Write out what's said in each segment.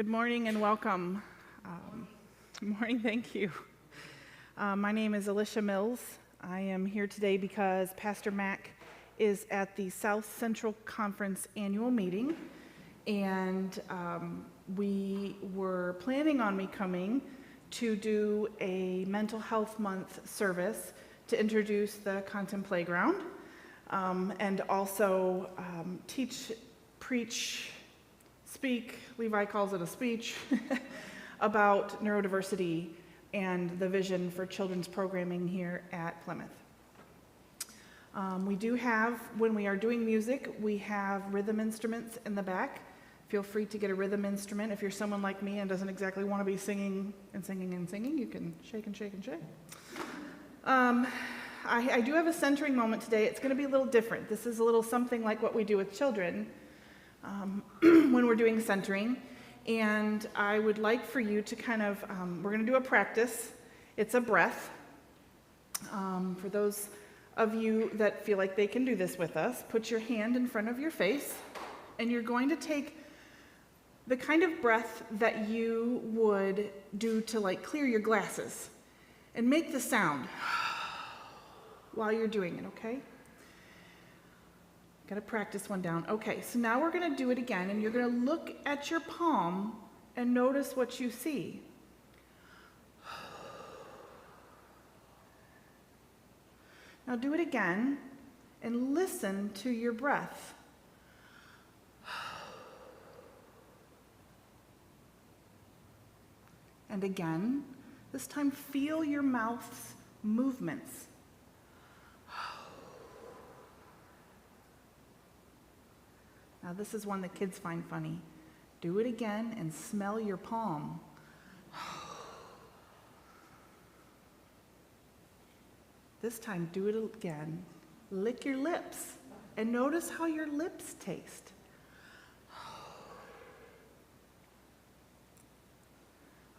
Good morning and welcome. Good morning, thank you. My name is Alicia Mills. I am here today because Pastor Mac is at the South Central Conference annual meeting, and we were planning on me coming to do a mental health month service to introduce the Content Playground, and also teach, preach, speak, Levi calls it a speech, about neurodiversity and the vision for children's programming here at Plymouth. We do have, when we are doing music, we have rhythm instruments in the back. Feel free to get a rhythm instrument. If you're someone like me and doesn't exactly want to be singing and singing and singing, you can shake and shake and shake. I do have a centering moment today. It's going to be a little different. This is a little something like what we do with children when we're doing centering. And I would like for you to kind of, we're going to do a practice. It's a breath. For those of you that feel like they can do this with us, put your hand in front of your face, and you're going to take the kind of breath that you would do to like clear your glasses, and make the sound while you're doing it, okay? Got to practice one down. Okay, so now we're going to do it again, and you're going to look at your palm and notice what you see. Now do it again and listen to your breath. And again, this time feel your mouth's movements. Now this is one that kids find funny. Do it again and smell your palm. This time do it again. Lick your lips and notice how your lips taste.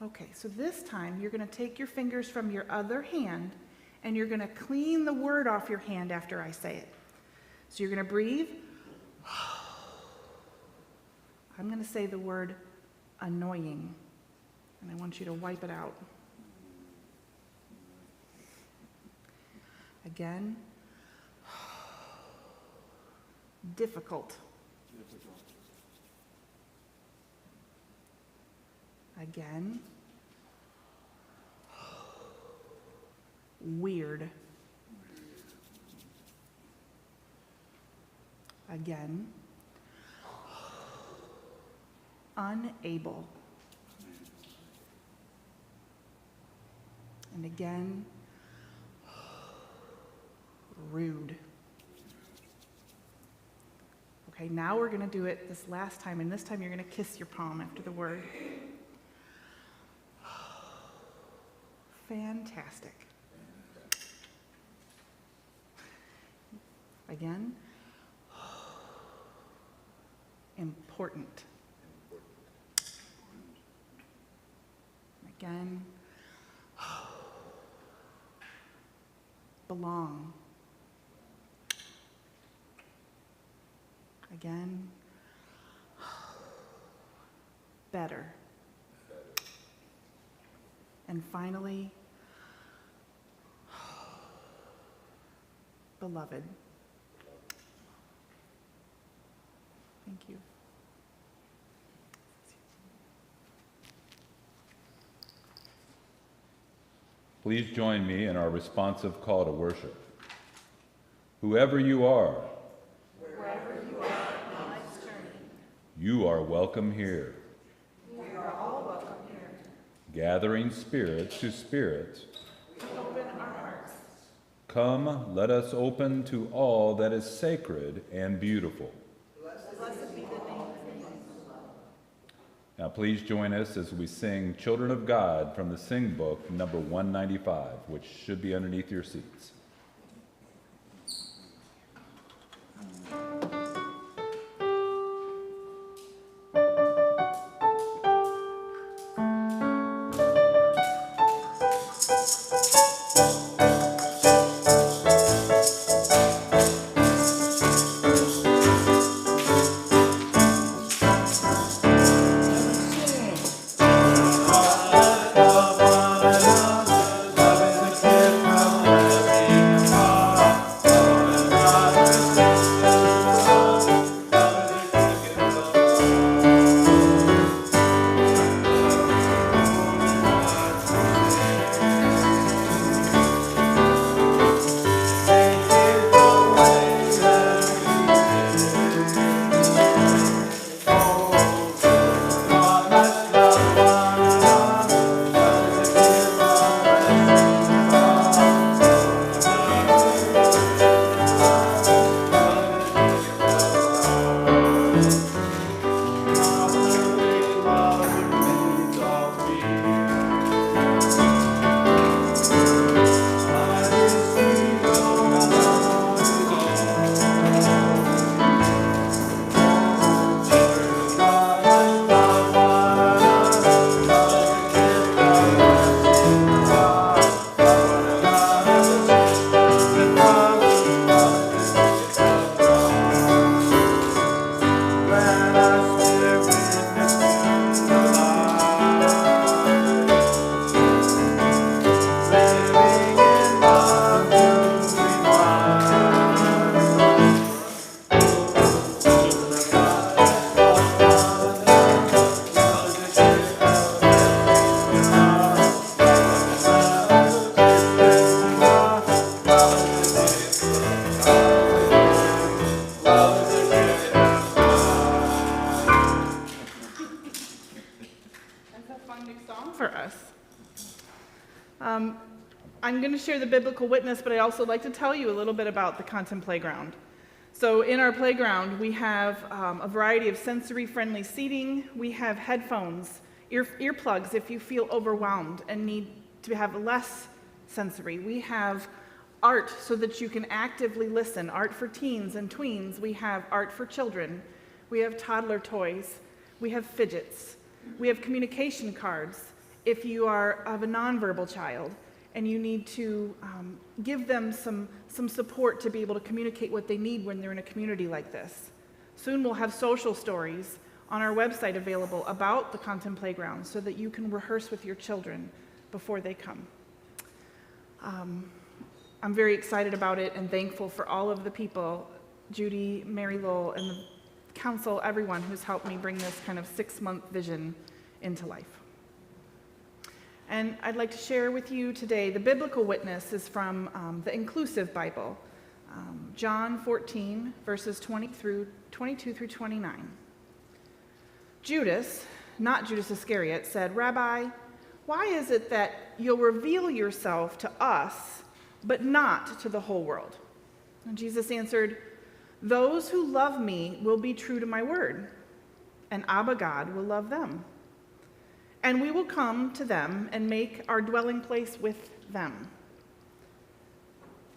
Okay, so this time you're going to take your fingers from your other hand and you're going to clean the word off your hand after I say it. So you're going to breathe. I'm going to say the word annoying, and I want you to wipe it out. Again. Difficult. Again. Weird. Again. Unable. And again, rude. Okay, now we're going to do it this last time, and this time you're going to kiss your palm after the word. Fantastic. Again, important. Again, belong. Again, better. And finally, beloved. Thank you. Please join me in our responsive call to worship. Whoever you are, Wherever you are on life's journey, you are welcome here. we are all welcome here. Gathering spirit to spirit, We open our hearts. come, let us open to all that is sacred and beautiful. Blessed be the name of the Lord. Now please join us as we sing Children of God from the Sing Book, number 195, which should be underneath your seats. Sing. I'm going to share the biblical witness, but I'd also like to tell you a little bit about the Content Playground. So in our playground, we have a variety of sensory-friendly seating. We have headphones, earplugs if you feel overwhelmed and need to have less sensory. We have art so that you can actively listen, art for teens and tweens. We have art for children. We have toddler toys. We have fidgets. We have communication cards if you are of a nonverbal child and you need to give them some support to be able to communicate what they need when they're in a community like this. Soon we'll have social stories on our website available about the Content Playground so that you can rehearse with your children before they come. I'm very excited about it and thankful for all of the people, Judy, Mary Lowell, and the council, everyone who's helped me bring this kind of 6-month vision into life. And I'd like to share with you today the biblical witness is from the Inclusive Bible, John 14, verses 22 through 29. Judas, not Judas Iscariot, said, "Rabbi, why is it that you'll reveal yourself to us, but not to the whole world?" And Jesus answered, "Those who love me will be true to my word, and Abba God will love them. And we will come to them and make our dwelling place with them.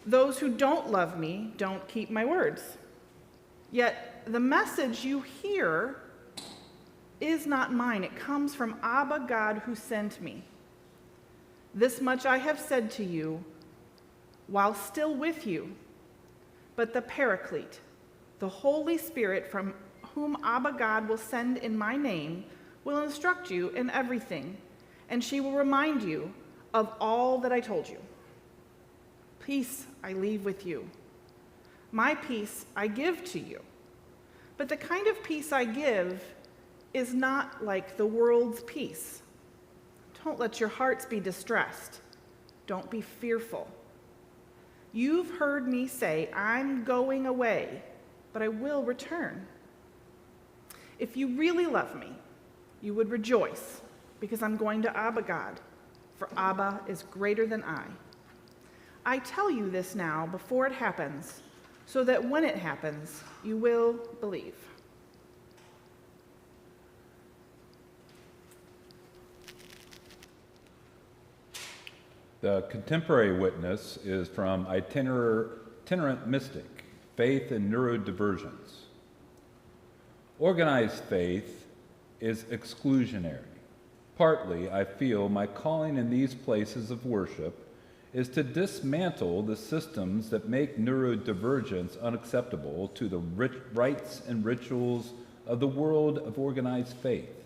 Those who don't love me don't keep my words. Yet the message you hear is not mine. It comes from Abba God who sent me. This much I have said to you while still with you. But the Paraclete, the Holy Spirit from whom Abba God will send in my name, will instruct you in everything, and she will remind you of all that I told you. Peace I leave with you. My peace I give to you. But the kind of peace I give is not like the world's peace. Don't let your hearts be distressed. Don't be fearful. You've heard me say, I'm going away, but I will return. If you really love me, you would rejoice, because I'm going to Abba God, for Abba is greater than I. I tell you this now before it happens, so that when it happens, you will believe. The contemporary witness is from Itinerant Mystic, Faith and Neurodivergence. Organized faith is exclusionary. Partly, I feel my calling in these places of worship is to dismantle the systems that make neurodivergence unacceptable to the rites and rituals of the world of organized faith.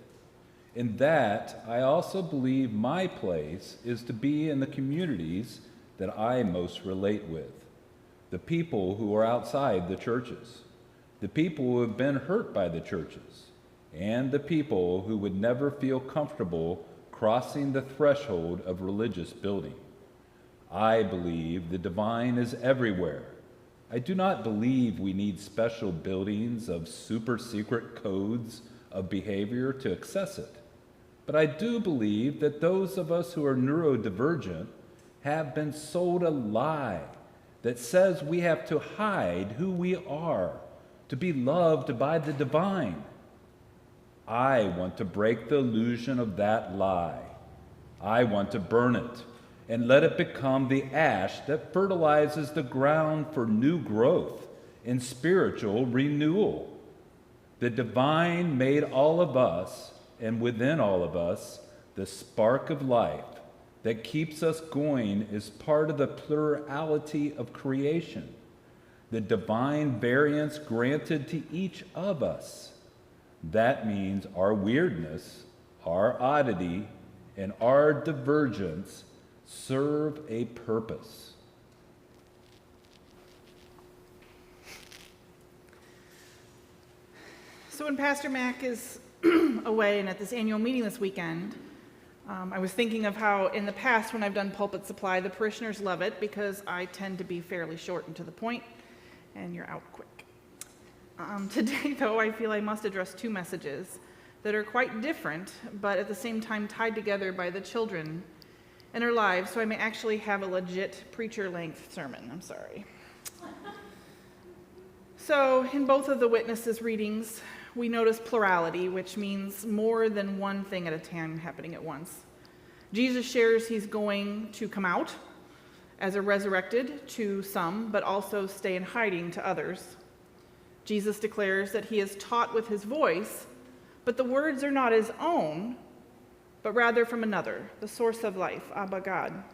In that, I also believe my place is to be in the communities that I most relate with, the people who are outside the churches, the people who have been hurt by the churches, and the people who would never feel comfortable crossing the threshold of religious building. I believe the divine is everywhere. I do not believe we need special buildings of super secret codes of behavior to access it. But I do believe that those of us who are neurodivergent have been sold a lie that says we have to hide who we are to be loved by the divine. I want to break the illusion of that lie. I want to burn it and let it become the ash that fertilizes the ground for new growth and spiritual renewal. The divine made all of us, and within all of us, the spark of life that keeps us going is part of the plurality of creation, the divine variance granted to each of us. That means our weirdness, our oddity, and our divergence serve a purpose. So when Pastor Mac is away and at this annual meeting this weekend, I was thinking of how in the past when I've done pulpit supply, the parishioners love it because I tend to be fairly short and to the point, and you're out quick. Today, though, I feel I must address two messages that are quite different, but at the same time tied together by the children and are live, so I may actually have a legit preacher-length sermon. I'm sorry. So, in both of the witnesses' readings, we notice plurality, which means more than one thing at a time happening at once. Jesus shares he's going to come out as a resurrected to some, but also stay in hiding to others. Jesus declares that he is taught with his voice, but the words are not his own, but rather from another, the source of life, Abba God.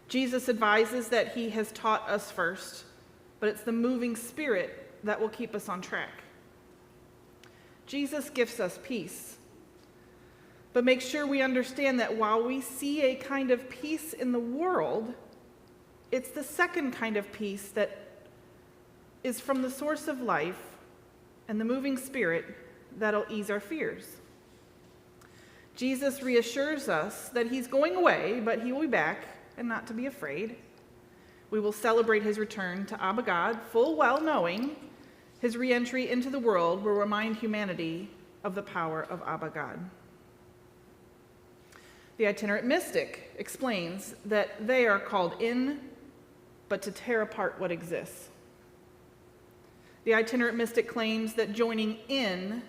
Jesus advises that he has taught us first, but it's the moving Spirit that will keep us on track. Jesus gives us peace, but make sure we understand that while we see a kind of peace in the world, it's the second kind of peace that is from the source of life and the moving Spirit that'll ease our fears. Jesus reassures us that he's going away, but he will be back, and not to be afraid. We will celebrate his return to Abba God, full well knowing his re-entry into the world will remind humanity of the power of Abba God. The itinerant mystic explains that they are called in, but to tear apart what exists. The itinerant mystic claims that joining in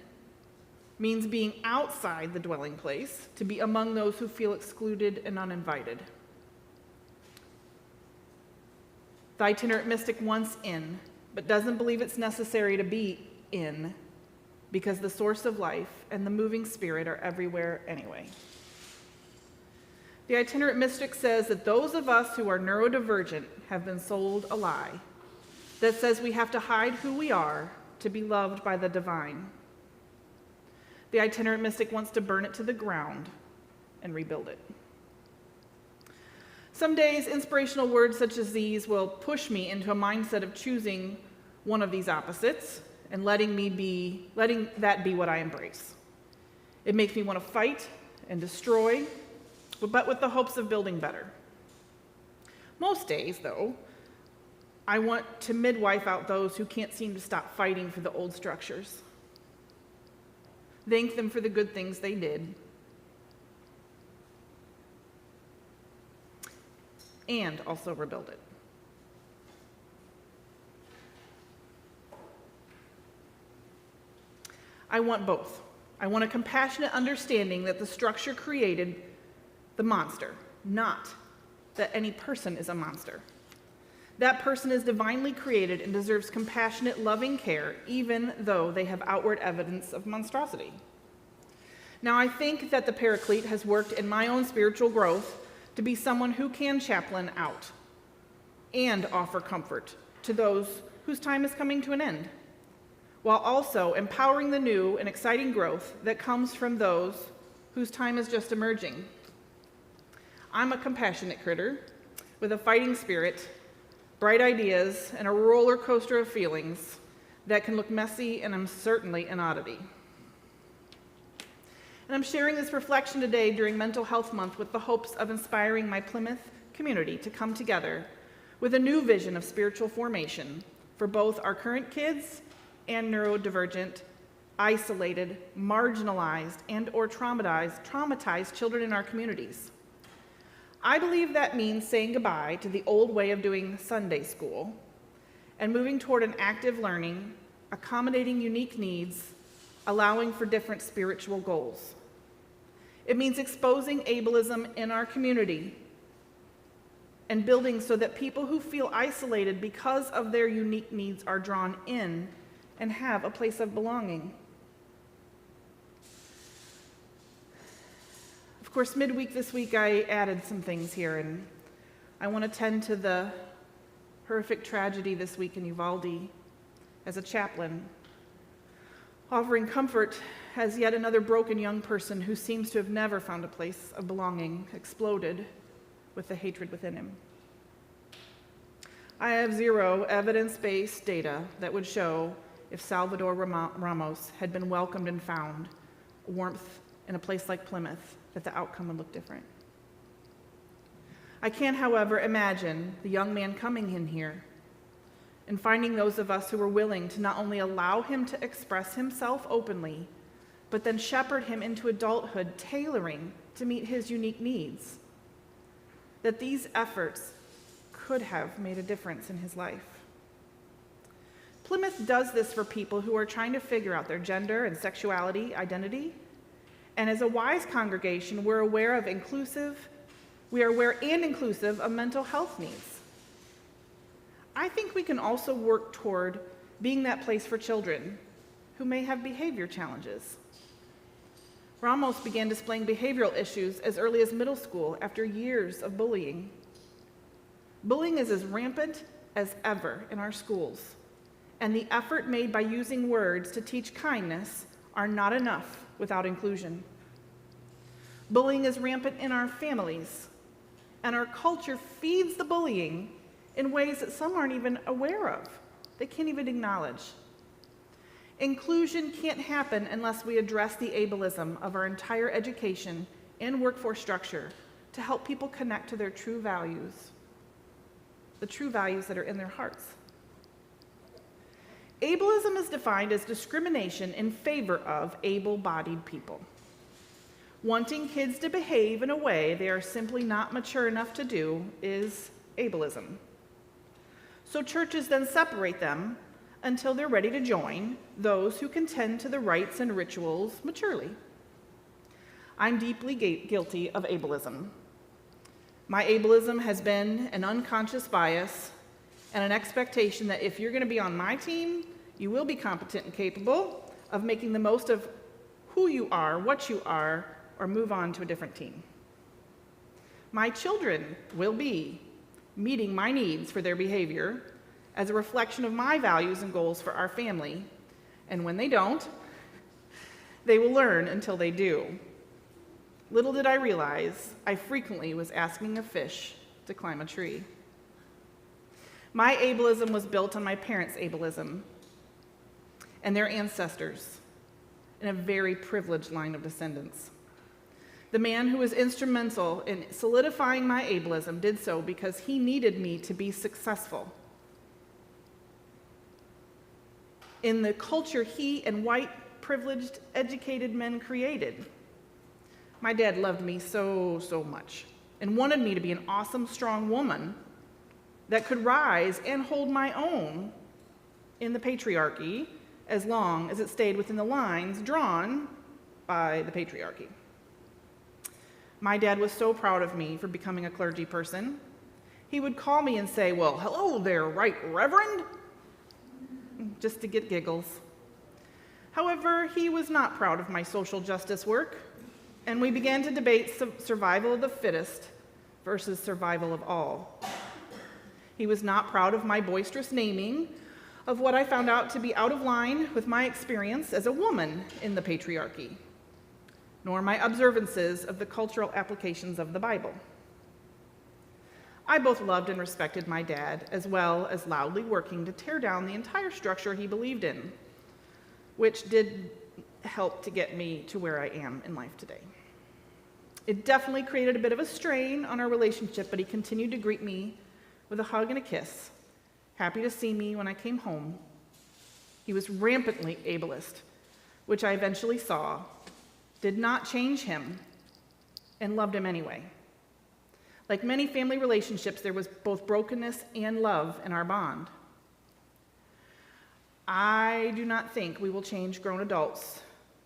means being outside the dwelling place, to be among those who feel excluded and uninvited. The itinerant mystic wants in, but doesn't believe it's necessary to be in, because the source of life and the moving Spirit are everywhere anyway. The itinerant mystic says that those of us who are neurodivergent have been sold a lie that says we have to hide who we are to be loved by the divine. The itinerant mystic wants to burn it to the ground and rebuild it. Some days, inspirational words such as these will push me into a mindset of choosing one of these opposites and letting that be what I embrace. It makes me want to fight and destroy, but with the hopes of building better. Most days, though, I want to midwife out those who can't seem to stop fighting for the old structures. Thank them for the good things they did, and also rebuild it. I want both. I want a compassionate understanding that the structure created the monster, not that any person is a monster. That person is divinely created and deserves compassionate, loving care, even though they have outward evidence of monstrosity. Now, I think that the Paraclete has worked in my own spiritual growth to be someone who can chaplain out and offer comfort to those whose time is coming to an end, while also empowering the new and exciting growth that comes from those whose time is just emerging. I'm a compassionate critter with a fighting spirit, bright ideas, and a roller coaster of feelings that can look messy, and I'm certainly an oddity. And I'm sharing this reflection today during Mental Health Month with the hopes of inspiring my Plymouth community to come together with a new vision of spiritual formation for both our current kids and neurodivergent, isolated, marginalized, and or traumatized children in our communities. I believe that means saying goodbye to the old way of doing Sunday school and moving toward an active learning, accommodating unique needs, allowing for different spiritual goals. It means exposing ableism in our community and building so that people who feel isolated because of their unique needs are drawn in and have a place of belonging. Of course, midweek this week, I added some things here, and I want to tend to the horrific tragedy this week in Uvalde as a chaplain, offering comfort as yet another broken young person who seems to have never found a place of belonging exploded with the hatred within him. I have zero evidence-based data that would show if Salvador Ramos had been welcomed and found warmth in a place like Plymouth, that the outcome would look different. I can, however, imagine the young man coming in here and finding those of us who were willing to not only allow him to express himself openly, but then shepherd him into adulthood, tailoring to meet his unique needs. that these efforts could have made a difference in his life. Plymouth does this for people who are trying to figure out their gender and sexuality identity. And as a wise congregation, we're aware and inclusive of mental health needs. I think we can also work toward being that place for children who may have behavior challenges. Ramos began displaying behavioral issues as early as middle school after years of bullying. Bullying is as rampant as ever in our schools, and the effort made by using words to teach kindness are not enough without inclusion. Bullying is rampant in our families, and our culture feeds the bullying in ways that some aren't even aware of. They can't even acknowledge. Inclusion can't happen unless we address the ableism of our entire education and workforce structure to help people connect to their true values, the true values that are in their hearts. Ableism is defined as discrimination in favor of able-bodied people. Wanting kids to behave in a way they are simply not mature enough to do is ableism. So churches then separate them until they're ready to join those who can tend to the rites and rituals maturely. I'm deeply guilty of ableism. My ableism has been an unconscious bias and an expectation that if you're going to be on my team, you will be competent and capable of making the most of who you are, what you are, or move on to a different team. My children will be meeting my needs for their behavior as a reflection of my values and goals for our family, and when they don't, they will learn until they do. Little did I realize I frequently was asking a fish to climb a tree. My ableism was built on my parents' ableism and their ancestors in a very privileged line of descendants. The man who was instrumental in solidifying my ableism did so because he needed me to be successful in the culture he and white, privileged, educated men created. My dad loved me so, so much and wanted me to be an awesome, strong woman that could rise and hold my own in the patriarchy as long as it stayed within the lines drawn by the patriarchy. My dad was so proud of me for becoming a clergy person. He would call me and say, "Well, hello there, Right Reverend," just to get giggles. However, he was not proud of my social justice work, and we began to debate survival of the fittest versus survival of all. He was not proud of my boisterous naming of what I found out to be out of line with my experience as a woman in the patriarchy, nor my observances of the cultural applications of the Bible. I both loved and respected my dad, as well as loudly working to tear down the entire structure he believed in, which did help to get me to where I am in life today. It definitely created a bit of a strain on our relationship, but he continued to greet me with a hug and a kiss, happy to see me when I came home. He was rampantly ableist, which I eventually saw, did not change him, and loved him anyway. Like many family relationships, there was both brokenness and love in our bond. I do not think we will change grown adults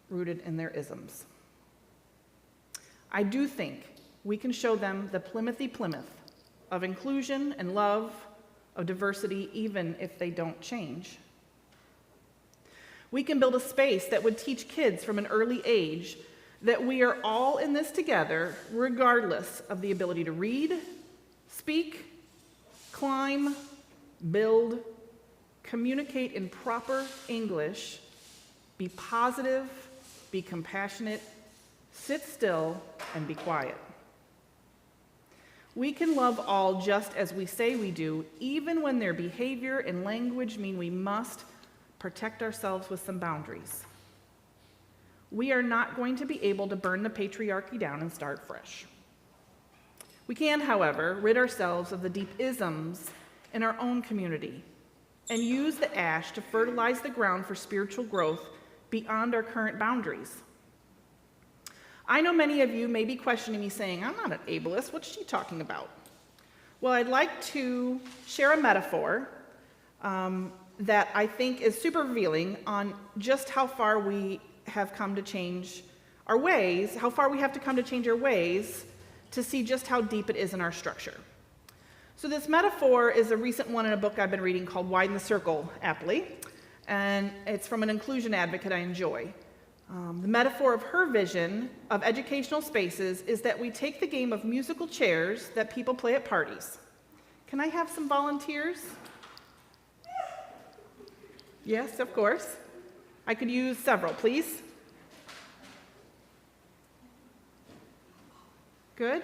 rooted in their isms. I do think we can show them the Plymouthy Plymouth of inclusion and love, of diversity, even if they don't change. We can build a space that would teach kids from an early age that we are all in this together, regardless of the ability to read, speak, climb, build, communicate in proper English, be positive, be compassionate, sit still, and be quiet. We can love all just as we say we do, even when their behavior and language mean we must protect ourselves with some boundaries. We are not going to be able to burn the patriarchy down and start fresh. We can, however, rid ourselves of the deep isms in our own community and use the ash to fertilize the ground for spiritual growth beyond our current boundaries. I know many of you may be questioning me saying, "I'm not an ableist, what's she talking about?" Well, I'd like to share a metaphor that I think is super revealing on just how far we have come to change our ways, how far we have to come to change our ways to see just how deep it is in our structure. So this metaphor is a recent one in a book I've been reading called Widen the Circle, aptly, and it's from an inclusion advocate I enjoy. The metaphor of her vision of educational spaces is that we take the game of musical chairs that people play at parties. Can I have some volunteers? Yes, of course. I could use several, please. Good?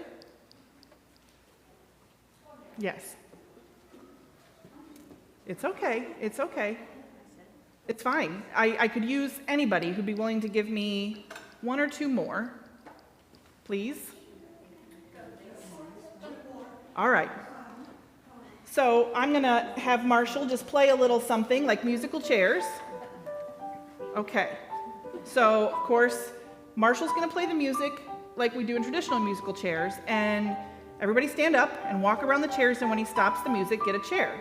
Yes. It's okay. It's okay. It's fine. I could use anybody who'd be willing to give me one or two more, please. All right. So I'm going to have Marshall just play a little something like musical chairs. Okay. So, of course, Marshall's going to play the music like we do in traditional musical chairs, and everybody stand up and walk around the chairs, and when he stops the music, get a chair.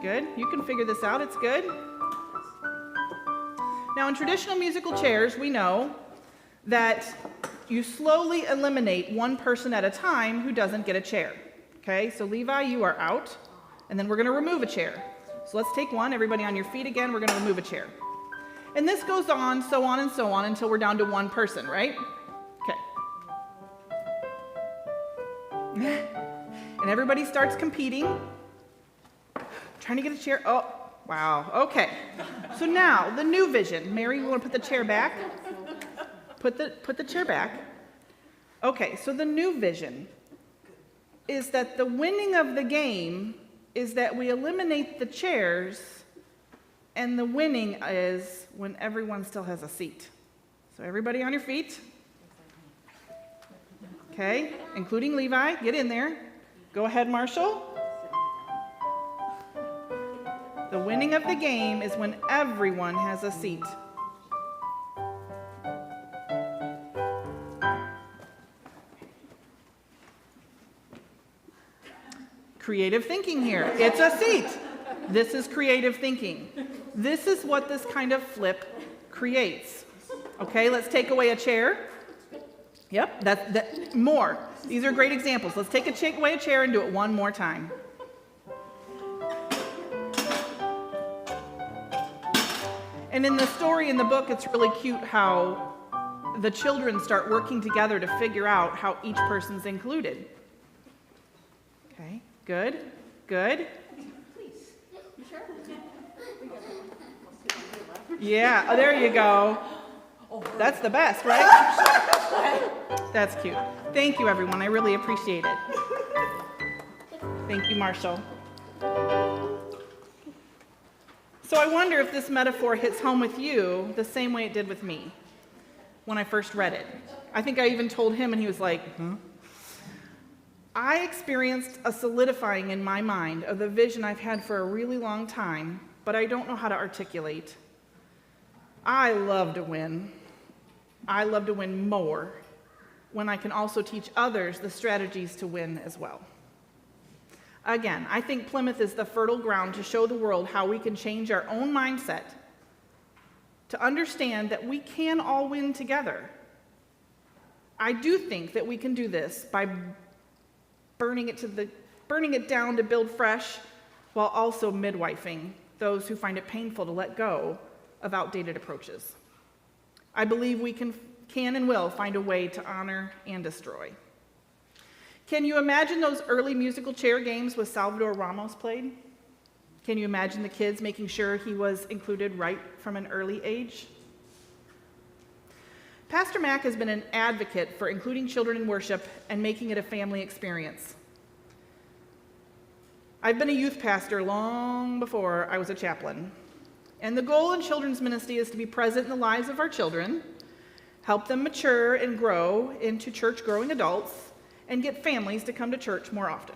Good. You can figure this out. It's good. Now, in traditional musical chairs, we know that you slowly eliminate one person at a time who doesn't get a chair. Okay, so Levi, you are out, and then we're going to remove a chair. So let's take one. Everybody on your feet again. We're going to remove a chair. And this goes on, so on, and so on until we're down to one person, right? Okay. And everybody starts competing. Trying to get a chair. Oh, wow. Okay. So now, the new vision. Mary, you want to put the chair back? Put the chair back. Okay, so the new vision is that the winning of the game is that we eliminate the chairs, and the winning is when everyone still has a seat. So everybody on your feet. Okay, including Levi. Get in there. Go ahead, Marshall. The winning of the game is when everyone has a seat. Creative thinking here. It's a seat. This is creative thinking. This is what this kind of flip creates. Okay, let's take away a chair. Yep, that more. These are great examples. Let's take away a chair and do it one more time. And in the story in the book, it's really cute how the children start working together to figure out how each person's included. Okay, good, good. Yeah, oh, there you go. That's the best, right? That's cute. Thank you, everyone. I really appreciate it. Thank you, Marshall. So I wonder if this metaphor hits home with you the same way it did with me when I first read it. I think I even told him, and he was like, huh? I experienced a solidifying in my mind of the vision I've had for a really long time, but I don't know how to articulate. I love to win. I love to win more when I can also teach others the strategies to win as well. Again, I think Plymouth is the fertile ground to show the world how we can change our own mindset to understand that we can all win together. I do think that we can do this by burning it down to build fresh, while also midwifing those who find it painful to let go of outdated approaches. I believe we can and will find a way to honor and destroy. Can you imagine those early musical chair games with Salvador Ramos played? Can you imagine the kids making sure he was included right from an early age? Pastor Mack has been an advocate for including children in worship and making it a family experience. I've been a youth pastor long before I was a chaplain. And the goal in children's ministry is to be present in the lives of our children, help them mature and grow into church-growing adults, and get families to come to church more often.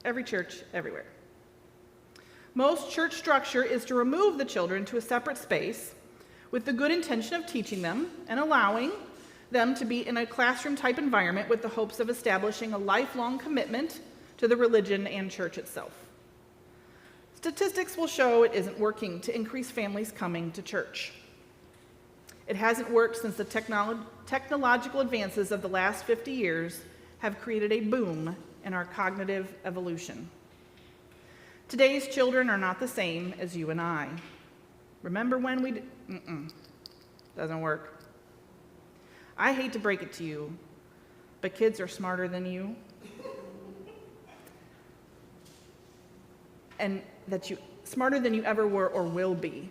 Every church, everywhere. Most church structure is to remove the children to a separate space with the good intention of teaching them and allowing them to be in a classroom-type environment with the hopes of establishing a lifelong commitment to the religion and church itself. Statistics will show it isn't working to increase families coming to church. It hasn't worked since the technological advances of the last 50 years have created a boom in our cognitive evolution. Today's children are not the same as you and I. Remember when we doesn't work. I hate to break it to you, but kids are smarter than you. And smarter than you ever were or will be.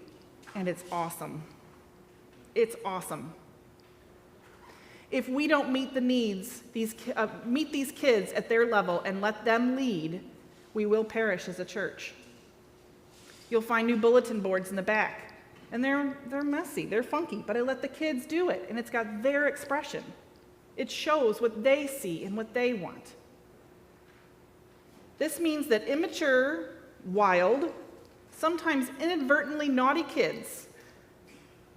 And it's awesome. It's awesome. If we don't meet the needs, meet these kids at their level and let them lead, we will perish as a church. You'll find new bulletin boards in the back, and they're messy, they're funky, but I let the kids do it, and it's got their expression. It shows what they see and what they want. This means that immature, wild, sometimes inadvertently naughty kids,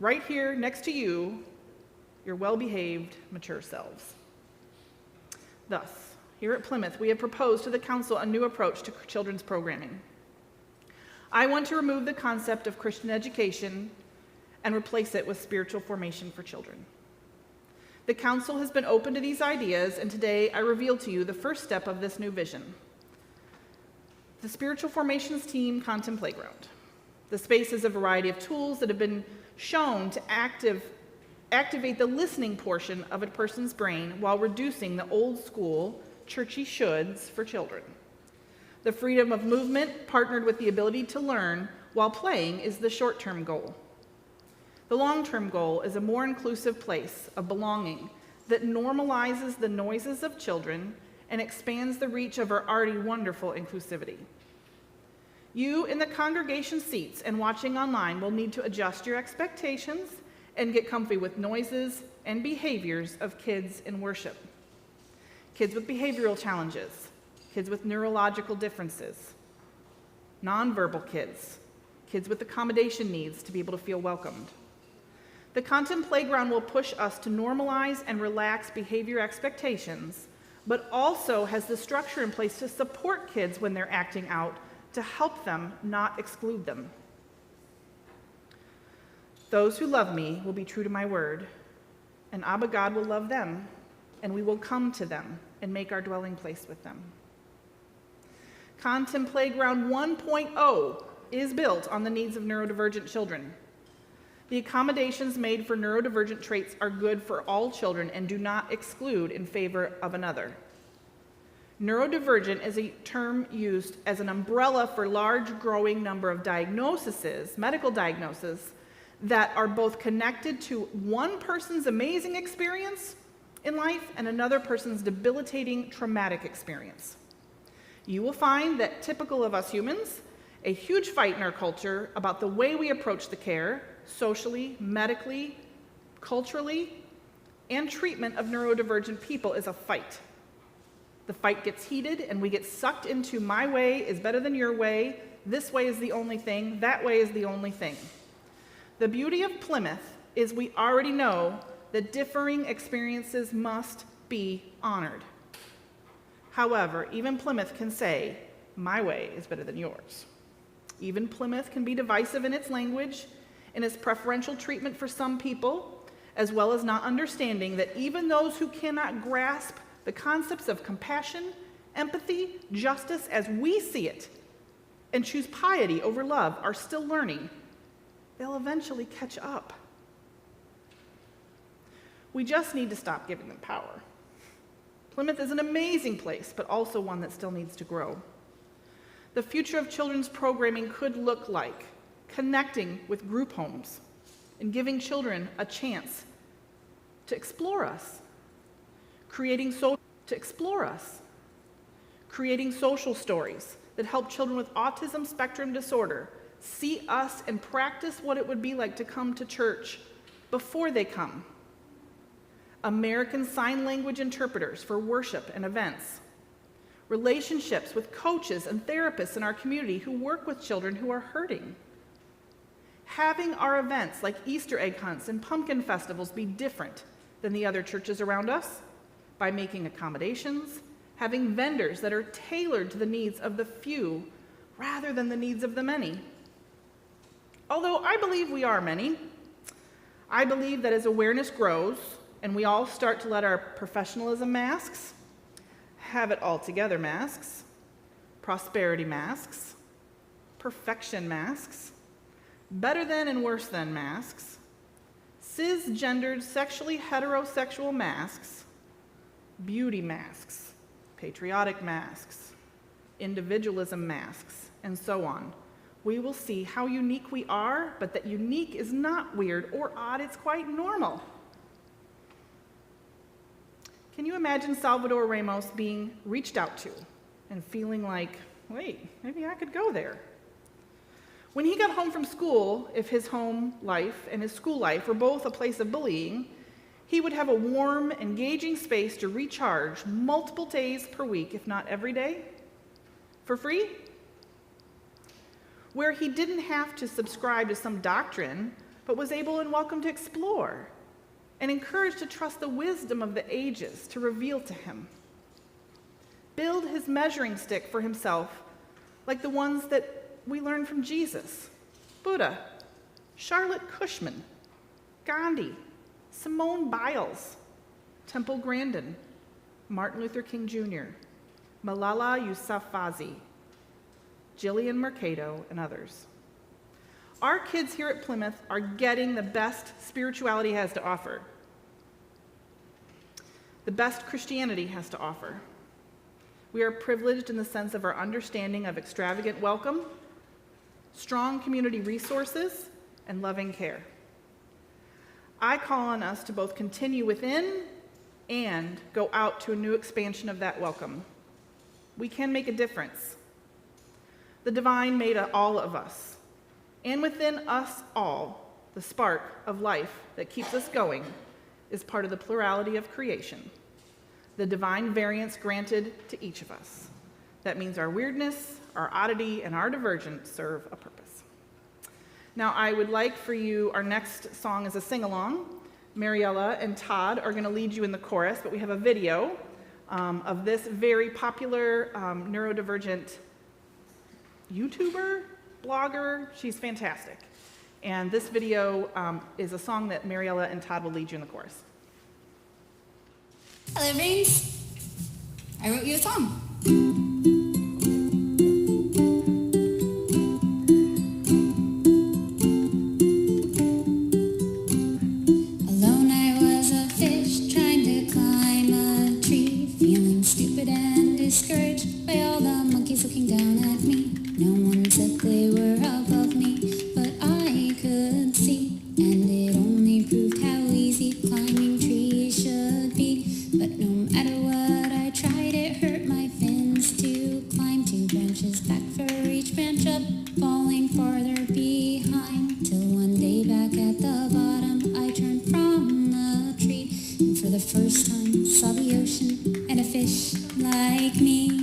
right here next to you, your well-behaved, mature selves. Thus, here at Plymouth, we have proposed to the council a new approach to children's programming. I want to remove the concept of Christian education and replace it with spiritual formation for children. The council has been open to these ideas, and today I reveal to you the first step of this new vision. The Spiritual Formations Team Content Playground. The space is a variety of tools that have been shown to activate the listening portion of a person's brain while reducing the old school, churchy shoulds for children. The freedom of movement partnered with the ability to learn while playing is the short-term goal. The long-term goal is a more inclusive place of belonging that normalizes the noises of children and expands the reach of our already wonderful inclusivity. You in the congregation seats and watching online will need to adjust your expectations and get comfy with noises and behaviors of kids in worship. Kids with behavioral challenges, kids with neurological differences, nonverbal kids, kids with accommodation needs to be able to feel welcomed. The Content Playground will push us to normalize and relax behavior expectations, but also has the structure in place to support kids when they're acting out, to help them, not exclude them. Those who love me will be true to my word, and Abba God will love them, and we will come to them and make our dwelling place with them. Content Playground 1.0 is built on the needs of neurodivergent children. The accommodations made for neurodivergent traits are good for all children and do not exclude in favor of another. Neurodivergent is a term used as an umbrella for large growing number of diagnoses, medical diagnoses, that are both connected to one person's amazing experience in life and another person's debilitating traumatic experience. You will find that, typical of us humans, a huge fight in our culture about the way we approach the care, socially, medically, culturally, and treatment of neurodivergent people is a fight. The fight gets heated and we get sucked into my way is better than your way, this way is the only thing, that way is the only thing. The beauty of Plymouth is we already know that differing experiences must be honored. However, even Plymouth can say, my way is better than yours. Even Plymouth can be divisive in its language, in its preferential treatment for some people, as well as not understanding that even those who cannot grasp the concepts of compassion, empathy, justice as we see it, and choose piety over love are still learning. They'll eventually catch up. We just need to stop giving them power. Plymouth is an amazing place, but also one that still needs to grow. The future of children's programming could look like connecting with group homes and giving children a chance to explore us, creating social stories that help children with autism spectrum disorder see us and practice what it would be like to come to church before they come. American Sign Language interpreters for worship and events. Relationships with coaches and therapists in our community who work with children who are hurting. Having our events like Easter egg hunts and pumpkin festivals be different than the other churches around us by making accommodations, having vendors that are tailored to the needs of the few rather than the needs of the many. Although I believe we are many, I believe that as awareness grows and we all start to let our professionalism masks, have it all together masks, prosperity masks, perfection masks, better than and worse than masks, cisgendered sexually heterosexual masks, beauty masks, patriotic masks, individualism masks, and so on, we will see how unique we are, but that unique is not weird or odd, it's quite normal. Can you imagine Salvador Ramos being reached out to and feeling like, wait, maybe I could go there? When he got home from school, if his home life and his school life were both a place of bullying, he would have a warm, engaging space to recharge multiple days per week, if not every day, for free, where he didn't have to subscribe to some doctrine, but was able and welcome to explore and encouraged to trust the wisdom of the ages to reveal to him. Build his measuring stick for himself like the ones that we learn from Jesus, Buddha, Charlotte Cushman, Gandhi, Simone Biles, Temple Grandin, Martin Luther King Jr., Malala Yousafzai, Jillian Mercado, and others. Our kids here at Plymouth are getting the best spirituality has to offer, the best Christianity has to offer. We are privileged in the sense of our understanding of extravagant welcome, strong community resources, and loving care. I call on us to both continue within and go out to a new expansion of that welcome. We can make a difference. The divine made all of us, and within us all, the spark of life that keeps us going is part of the plurality of creation, the divine variance granted to each of us. That means our weirdness, our oddity, and our divergence serve a purpose. Now, I would like for you, our next song is a sing-along. Mariella and Todd are going to lead you in the chorus, but we have a video of this very popular neurodivergent YouTuber, blogger. She's fantastic. And this video is a song that Mariella and Todd will lead you in the chorus. Hello, Brains. I wrote you a song. Alone I was a fish trying to climb a tree, feeling stupid and discouraged by all the monkeys looking down at me. No one said they were above me, but I could see, and it only proved how easy climbing trees should be. But no matter what I tried, it hurt my fins to climb 2 branches back for each branch up, falling farther behind, till one day back at the bottom I turned from the tree, and for the first time saw the ocean and a fish like me.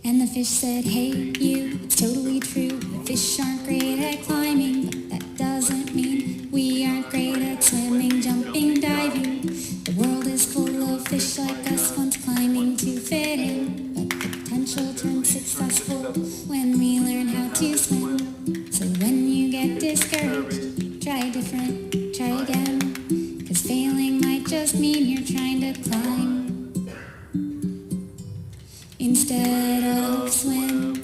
And the fish said, hey you, it's totally true, the fish aren't great at climbing, but that doesn't mean we aren't great at swimming, jumping, diving. The world is full of fish like us, once climbing to fit in, but potential turns successful when we learn how to swim. So when you get discouraged, try different, try again, 'cause failing might just mean you're trying to climb instead of swim.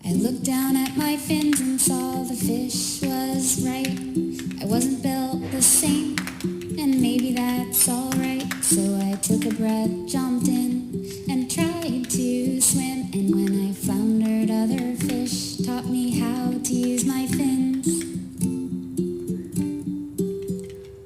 I looked down at my fins and saw the fish was right. I wasn't built the same, and maybe that's alright. So I took a breath, jumped in, and tried to swim. And when I floundered, other fish taught me how to use my fins.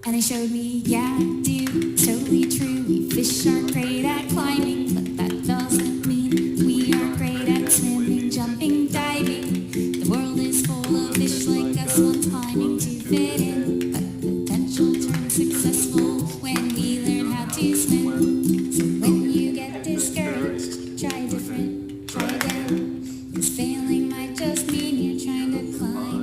And they showed me, yeah, dude, it's totally true. We fish aren't great at climbing, but that doesn't mean we aren't great at swimming, jumping, diving. The world is full of fish like us, once climbing to fit in, but potential turns successful when we learn how to swim. So when you get discouraged, try different, try again, 'cause failing might just mean you're trying to climb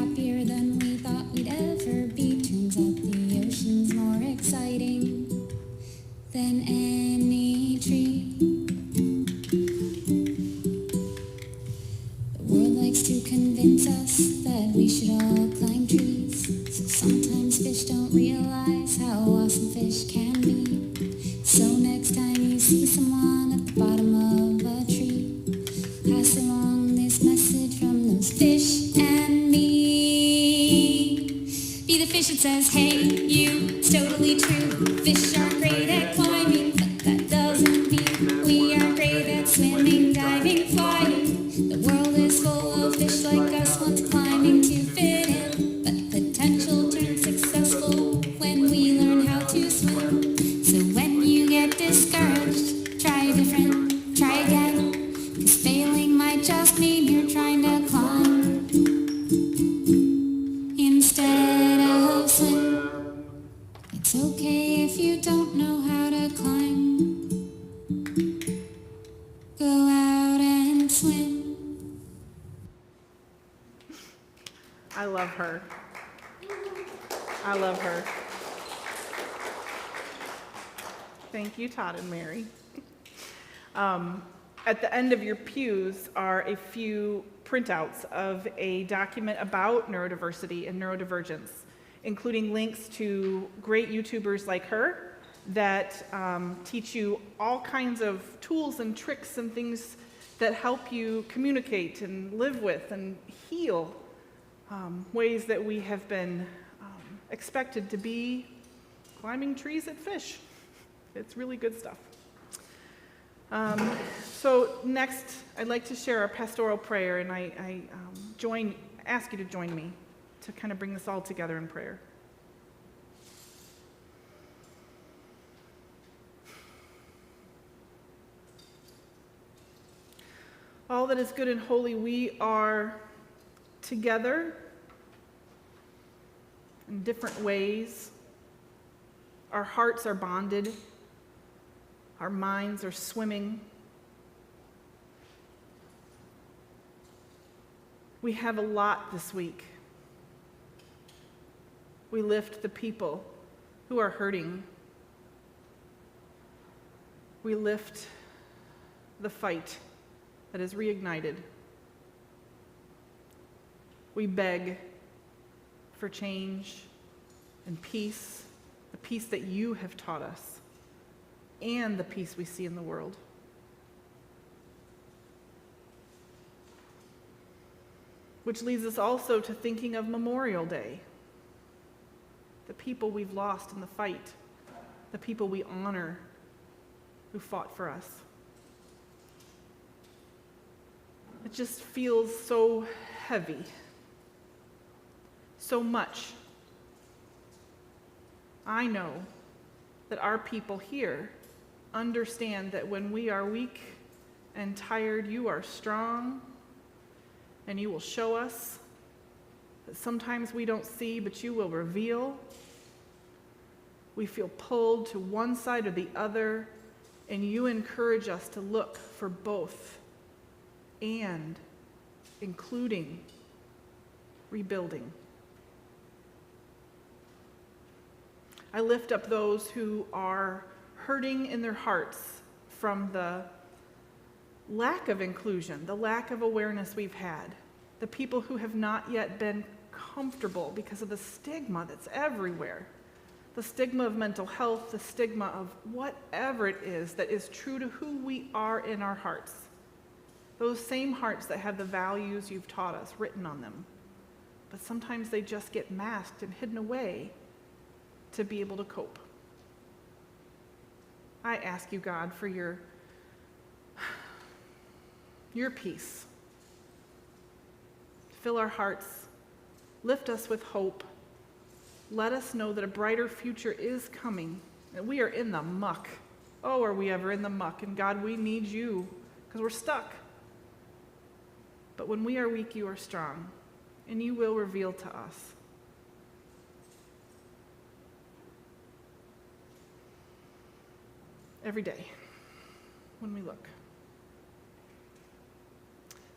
happier than we thought we'd ever be. Turns out the ocean's more exciting than any tree. The world likes to convince us that we should all climb trees. So sometimes fish don't realize how awesome fish can be. So next time you see someone at the bottom of a tree, pass along this message from those fish and me. Be the fish that says, hey, you, it's totally true. Fish aren't great at climbing, but that doesn't mean we aren't great at swimming, diving, flying. The world is full of fish like us, once climbing to fit in. But potential turns successful when we learn how to swim. So when you get discouraged, try different, try again. 'Cause failing might just mean you're trying to climb instead of swim. It's okay if you don't know how to climb. Go out and swim. I love her. I love her. Thank you, Todd and Mary. At the end of your pews are a few printouts of a document about neurodiversity and neurodivergence, including links to great YouTubers like her that teach you all kinds of tools and tricks and things that help you communicate and live with and heal ways that we have been expected to be climbing trees at fish. It's really good stuff. So next, I'd like to share a pastoral prayer, and I ask you to join me to kind of bring this all together in prayer. All that is good and holy, we are together in different ways. Our hearts are bonded. Our minds are swimming. We have a lot this week. We lift the people who are hurting. We lift the fight that is reignited. We beg for change and peace, the peace that you have taught us, and the peace we see in the world. Which leads us also to thinking of Memorial Day, the people we've lost in the fight, the people we honor who fought for us. It just feels so heavy, so much. I know that our people here understand that when we are weak and tired, you are strong, and you will show us that sometimes we don't see, but you will reveal. We feel pulled to one side or the other, and you encourage us to look for both, and including rebuilding. I lift up those who are hurting in their hearts from the lack of inclusion, the lack of awareness we've had, the people who have not yet been comfortable because of the stigma that's everywhere, the stigma of mental health, the stigma of whatever it is that is true to who we are in our hearts, those same hearts that have the values you've taught us written on them, but sometimes they just get masked and hidden away to be able to cope. I ask you, God, for your peace. Fill our hearts, lift us with hope. Let us know that a brighter future is coming, that we are in the muck. Oh, are we ever in the muck? And God, we need you because we're stuck. But when we are weak, you are strong, and you will reveal to us. Every day when we look.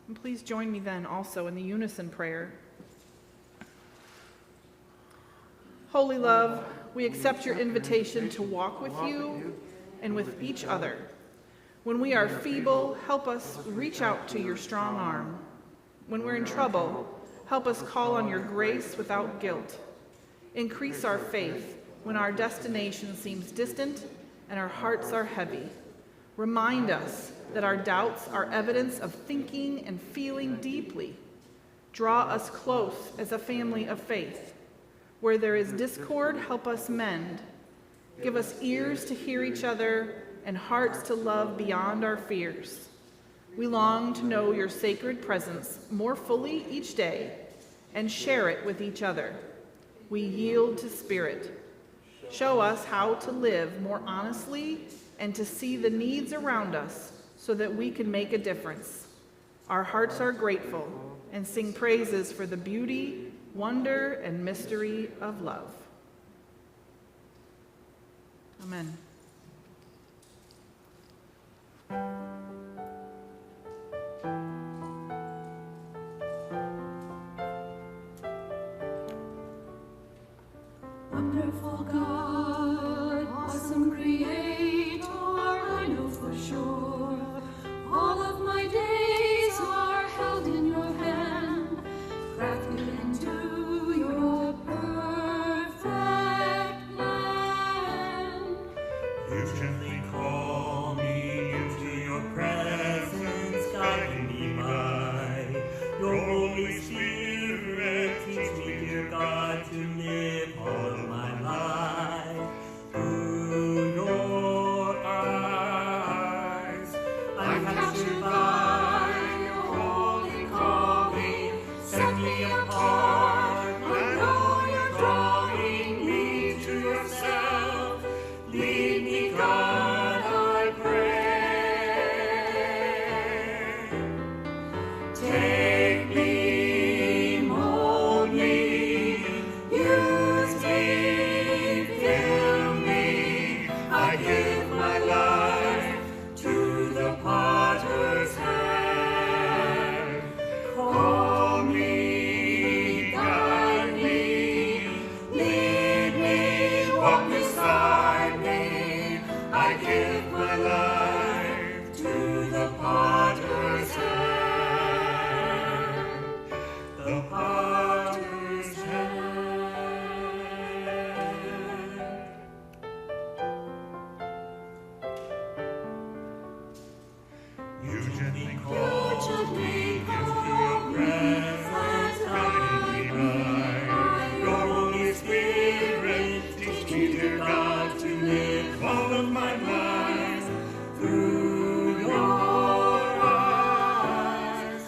And please join me then also in the unison prayer Holy love, we accept your invitation to walk with you and with each other. When we are feeble, help us reach out to your strong arm. When we're in trouble, help us call on your grace without guilt. Increase our faith when our destination seems distant and our hearts are heavy. Remind us that our doubts are evidence of thinking and feeling deeply. Draw us close as a family of faith. Where there is discord, help us mend. Give us ears to hear each other and hearts to love beyond our fears. We long to know your sacred presence more fully each day and share it with each other. We yield to Spirit. Show us how to live more honestly and to see the needs around us so that we can make a difference. Our hearts are grateful and sing praises for the beauty, wonder, and mystery of love. Amen. Wonderful God, awesome Creator, I know for sure all of my days are held in your hand, crafted into your perfect plan. You gently call me into your presence, guiding me by your Holy Spirit. Teach me, dear God, to live all of my life through your eyes. I'm captured by your holy calling, set me apart. I know you're drawing me to yourself. Lead me, God, I pray. Take me, mold me, use me, fill me. I give my life to the potter's hand. Call me, guide me, lead me, walk beside me. I give my life to the potter's hand. The potter's hand. You gently call me into your presence, guiding me by your Holy Spirit. Teach me, dear God, to live all of my life through your eyes.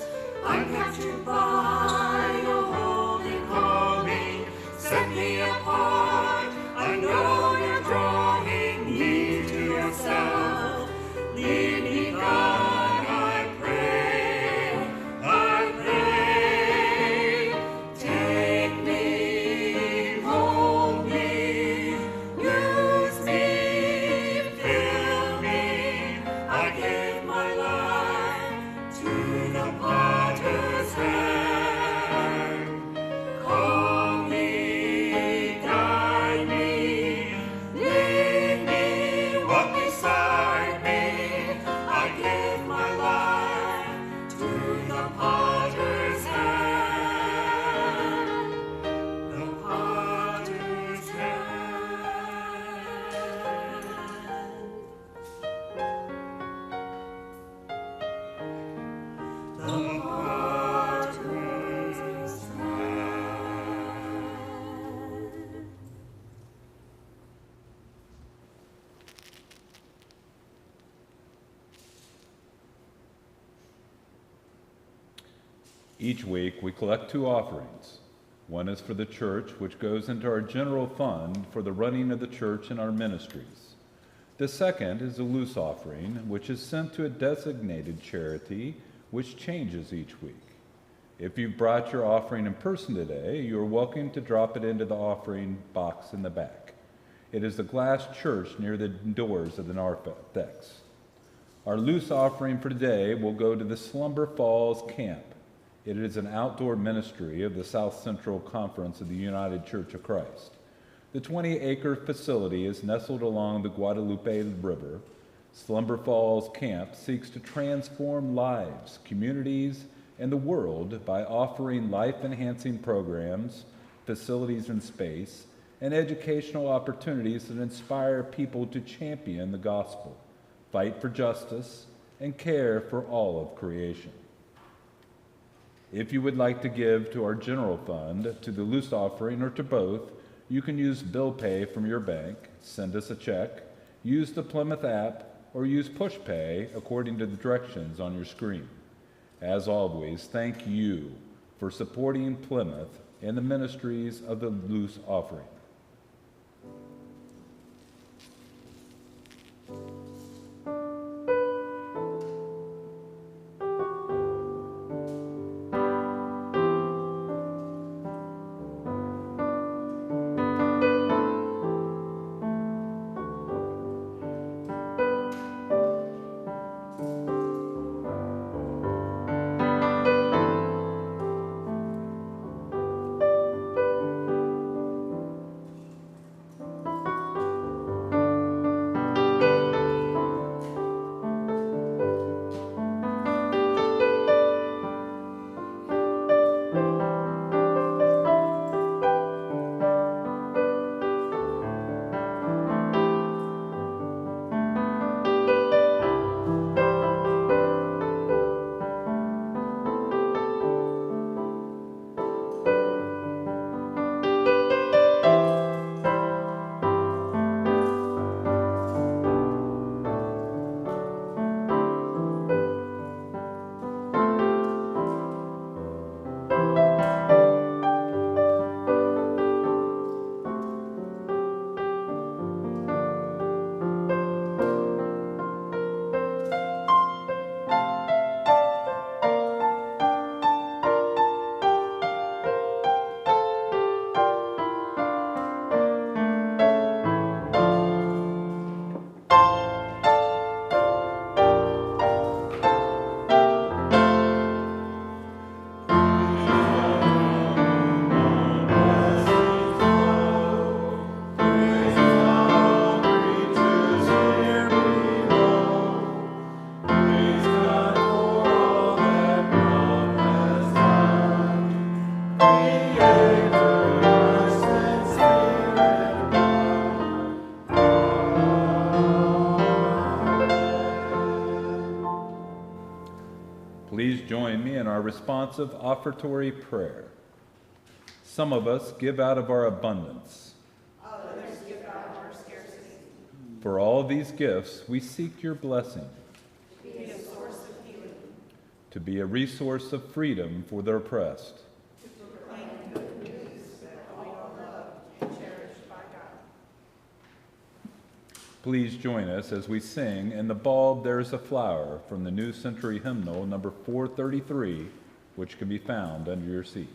I'm captured by your holy calling, set me apart. I know you're drawing me to yourself. Lead me, God, I pray, I pray. Take me, hold me, use me, fill me. I give my life to the potter's hand. Call me, guide me, lead me, walk beside me. I give my life to the potter's hand. The potter's hand. The potter's hand. Each week, we collect two offerings. One is for the church, which goes into our general fund for the running of the church and our ministries. The second is a loose offering, which is sent to a designated charity, which changes each week. If you've brought your offering in person today, you are welcome to drop it into the offering box in the back. It is the glass church near the doors of the narthex. Our loose offering for today will go to the Slumber Falls Camp. It is an outdoor ministry of the South Central Conference of the United Church of Christ. The 20-acre facility is nestled along the Guadalupe River. Slumber Falls Camp seeks to transform lives, communities, and the world by offering life-enhancing programs, facilities and space, and educational opportunities that inspire people to champion the gospel, fight for justice, and care for all of creation. If you would like to give to our general fund, to the loose offering, or to both, you can use bill pay from your bank, send us a check, use the Plymouth app, or use PushPay according to the directions on your screen. As always, thank you for supporting Plymouth and the ministries of the loose offering. Please join me in our responsive offertory prayer. Some of us give out of our abundance. Others give out of our scarcity. For all these gifts, we seek your blessing. To be a source of healing. To be a resource of freedom for the oppressed. To proclaim good news that we are loved and cherished by God. Please join us as we sing "In the Bulb There's a Flower" from the New Century Hymnal number 433, which can be found under your seat.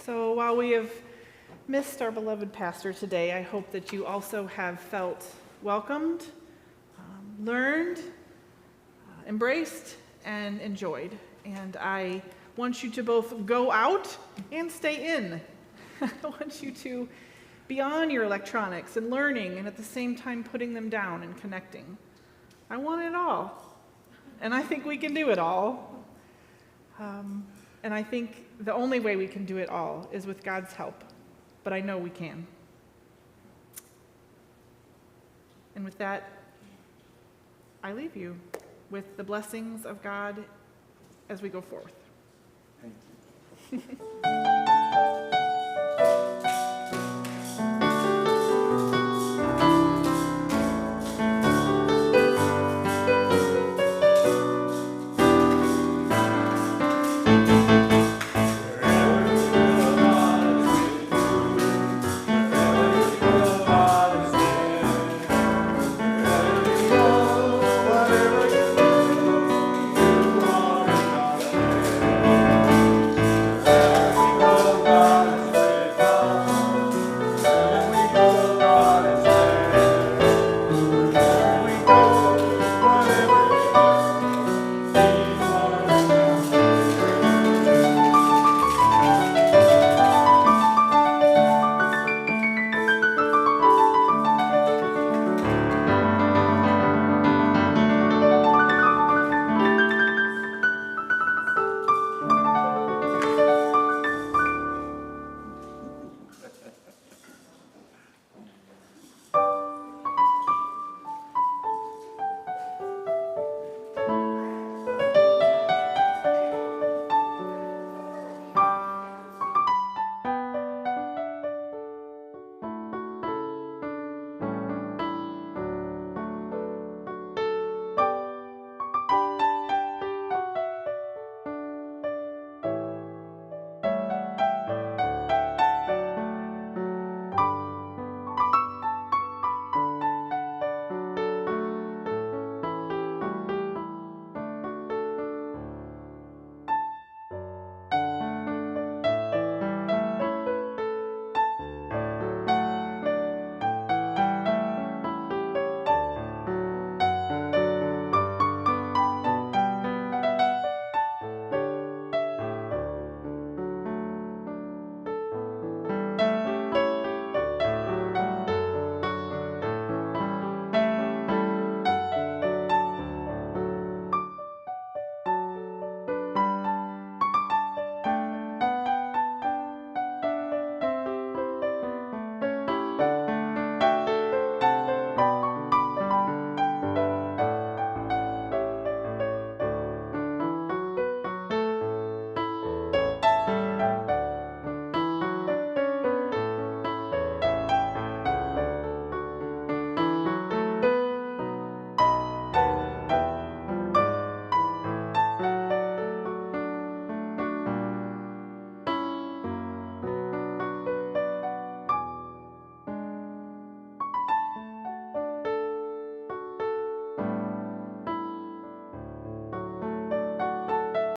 So while we have missed our beloved pastor today, I hope that you also have felt welcomed, learned, embraced, and enjoyed. And I want you to both go out and stay in. I want you to be on your electronics and learning, and at the same time putting them down and connecting. I want it all. And I think we can do it all. And I think the only way we can do it all is with God's help. But I know we can. And with that, I leave you with the blessings of God as we go forth. Thank you.